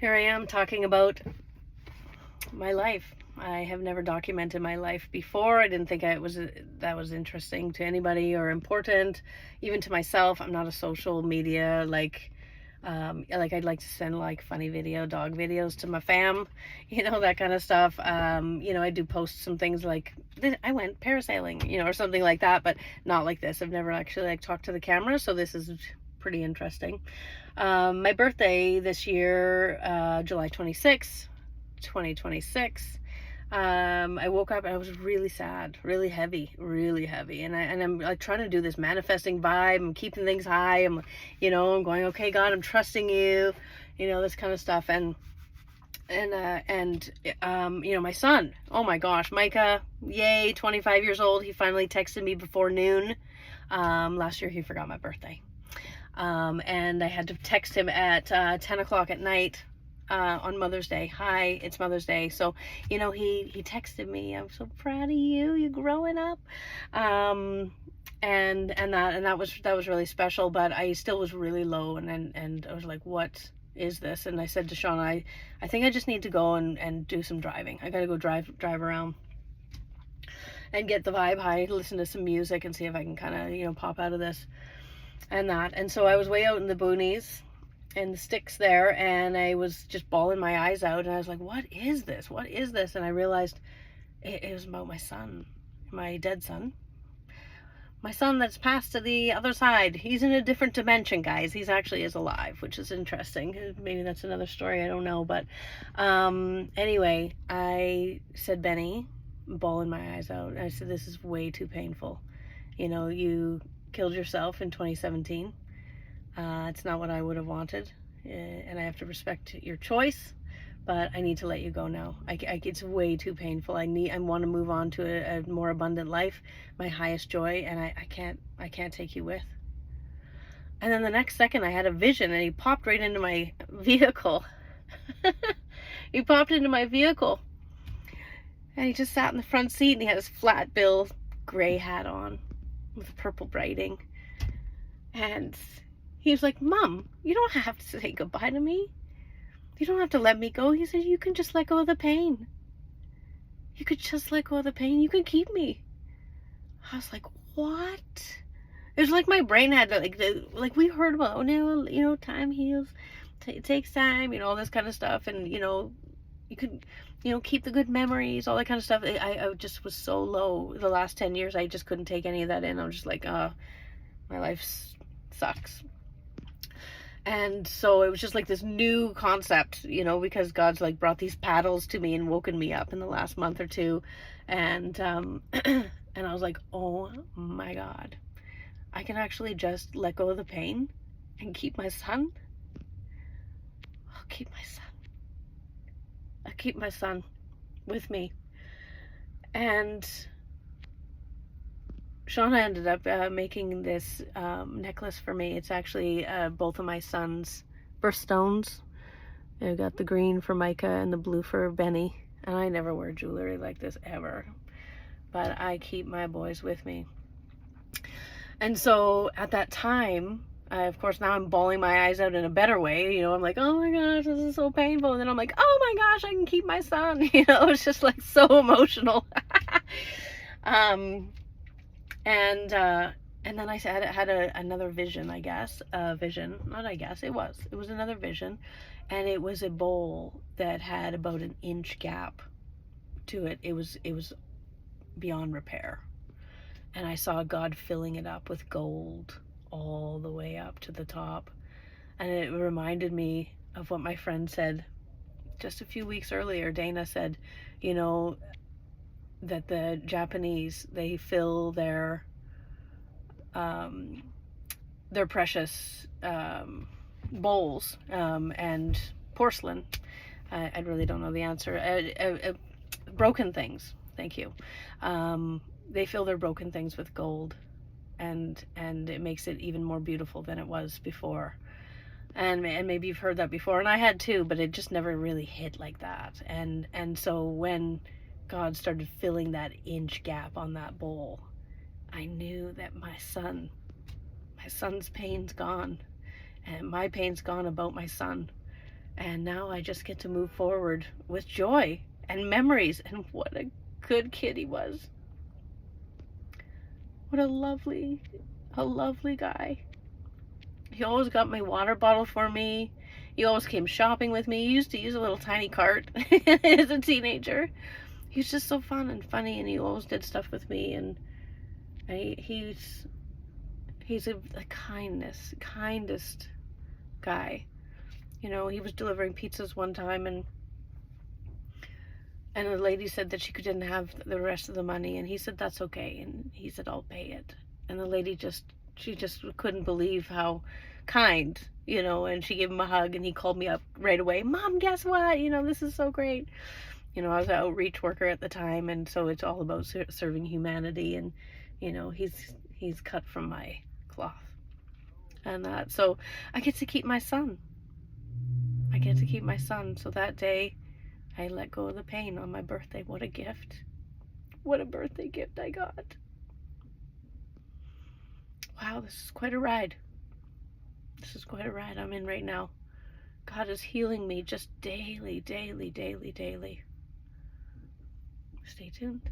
Here I am talking about my life. I have never documented my life before. I didn't think that was interesting to anybody or important, even to myself. I'm not a social media like I'd like to send like funny dog videos to my fam, that kind of stuff. I do post some things like I went parasailing, or something like that, but not like this. I've never actually like talked to the camera, so this is pretty interesting. My birthday this year, July 26th, 2026. I woke up and I was really sad, really heavy, and I'm like trying to do this manifesting vibe. I'm keeping things high. I'm going, okay, God, I'm trusting you, this kind of stuff. My son, oh my gosh, Micah, yay, 25 years old. He finally texted me before noon. Last year he forgot my birthday. And I had to text him at 10 o'clock at night on Mother's Day. Hi, it's Mother's Day. So, he texted me, I'm so proud of you. You're growing up. That was really special, but I still was really low, and I was like, what is this? And I said to Shauna, I think I just need to go and do some driving. I gotta go drive around and get the vibe high, listen to some music and see if I can kind of, pop out of this and so I was way out in the boonies in the sticks there, and I was just bawling my eyes out, and I was like, what is this, and I realized it was about my son, my dead son, my son that's passed to the other side. He's in a different dimension, guys. He's actually is alive, which is interesting. Maybe that's another story, I don't know, but anyway, I said, Benny, bawling my eyes out, and I said, this is way too painful. You killed yourself in 2017. It's not what I would have wanted, and I have to respect your choice, but I need to let you go now. It's way too painful. I want to move on to a more abundant life, my highest joy, and I can't take you with. And then the next second I had a vision, and he popped right into my vehicle. He popped into my vehicle, and he just sat in the front seat, and he had his flat bill gray hat on with purple braiding, and he was like, Mom, you don't have to say goodbye to me. You don't have to let me go. He said, you can just let go of the pain. You could just let go of the pain. You can keep me. I was like, what? It was like my brain had like we heard about, time heals. It takes time, all this kind of stuff. And, you could, keep the good memories, all that kind of stuff. I just was so low the last 10 years. I just couldn't take any of that in. I'm just like, my life sucks. And so it was just like this new concept, because God's like brought these paddles to me and woken me up in the last month or two. And, and I was like, oh my God, I can actually just let go of the pain and keep my son. I'll keep my son. I'll keep my son with me. And Shauna ended up making this necklace for me. It's actually both of my son's birthstones. I got the green for Micah and the blue for Benny. And I never wear jewelry like this ever. But I keep my boys with me. And so at that time, of course, now I'm bawling my eyes out in a better way. I'm like, oh my gosh, this is so painful. And then I'm like, oh my gosh, I can keep my son. It's just like so emotional. And then I had another vision, I guess. It was another vision. And it was a bowl that had about an inch gap to it. It was beyond repair. And I saw God filling it up with gold all the way up to the top. And it reminded me of what my friend said just a few weeks earlier. Dana said, that the Japanese, they fill their precious bowls and porcelain. I really don't know the answer. Broken things. Thank you. They fill their broken things with gold, and it makes it even more beautiful than it was before. And maybe you've heard that before, and I had too, but it just never really hit like that. And so when God started filling that inch gap on that bowl, I knew that my son's pain's gone, and my pain's gone about my son. And now I just get to move forward with joy and memories. And what a good kid he was. What a lovely guy. He always got my water bottle for me. He always came shopping with me. He used to use a little tiny cart as a teenager. He was just so fun and funny, and he always did stuff with me. And he's a kindest guy. You know, he was delivering pizzas one time, and a lady said that she didn't have the rest of the money, and he said that's okay, and he said I'll pay it. And the lady just couldn't believe how kind, you know, and she gave him a hug, and he called me up right away. Mom, guess what? You know, this is so great. You know, I was an outreach worker at the time, and so it's all about serving humanity, and you know, he's cut from my cloth. And so I get to keep my son. I get to keep my son. So that day I let go of the pain on my birthday. What a gift. What a birthday gift I got. Wow, this is quite a ride. This is quite a ride I'm in right now. God is healing me just daily, daily, daily, daily. Stay tuned.